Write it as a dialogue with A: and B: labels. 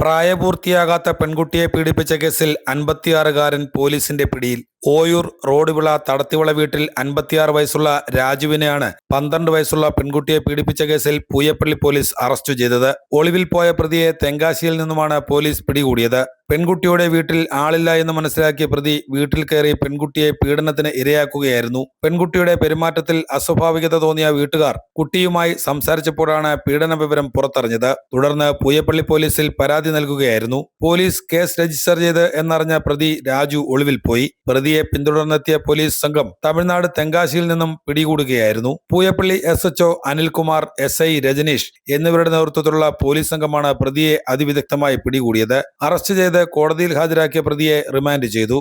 A: പ്രായപൂർത്തിയാകാത്ത പെൺകുട്ടിയെ പീഡിപ്പിച്ച കേസിൽ 56-കാരൻ പോലീസിന്റെ പിടിയിൽ. ഓയൂർ റോഡുവിള തടത്തിവിള വീട്ടിൽ 56 വയസ്സുള്ള രാജുവിനെയാണ് 12 വയസ്സുള്ള പെൺകുട്ടിയെ പീഡിപ്പിച്ച കേസിൽ പൂയപ്പള്ളി പോലീസ് അറസ്റ്റ് ചെയ്തത്. ഒളിവിൽ പോയ പ്രതിയെ തെങ്കാശിയിൽ നിന്നുമാണ് പോലീസ് പിടികൂടിയത്. പെൺകുട്ടിയുടെ വീട്ടിൽ ആളില്ല എന്ന് മനസ്സിലാക്കിയ പ്രതി വീട്ടിൽ കയറി പെൺകുട്ടിയെ പീഡനത്തിന് ഇരയാക്കുകയായിരുന്നു. പെൺകുട്ടിയുടെ പെരുമാറ്റത്തിൽ അസ്വാഭാവികത തോന്നിയ വീട്ടുകാർ കുട്ടിയുമായി സംസാരിച്ചപ്പോഴാണ് പീഡന വിവരം പുറത്തറിഞ്ഞത്. തുടർന്ന് പൂയപ്പള്ളി പോലീസിൽ പരാതി നൽകുകയായിരുന്നു. പോലീസ് കേസ് രജിസ്റ്റർ ചെയ്ത് എന്നറിഞ്ഞ പ്രതി രാജു ഒളിവിൽ പോയി. പ്രതിയെ പിന്തുടർന്നെത്തിയ പോലീസ് സംഘം തമിഴ്നാട് തെങ്കാശിയിൽ നിന്നും പിടികൂടുകയായിരുന്നു. പൂയപ്പള്ളി SHO അനിൽകുമാർ, SI രജനീഷ് എന്നിവരുടെ നേതൃത്വത്തിലുള്ള പോലീസ് സംഘമാണ് പ്രതിയെ അതിവിദഗ്ധമായി പിടികൂടിയത്. അറസ്റ്റ് ചെയ്ത് കോടതിയിൽ ഹാജരാക്കിയ പ്രതിയെ റിമാൻഡ് ചെയ്തു.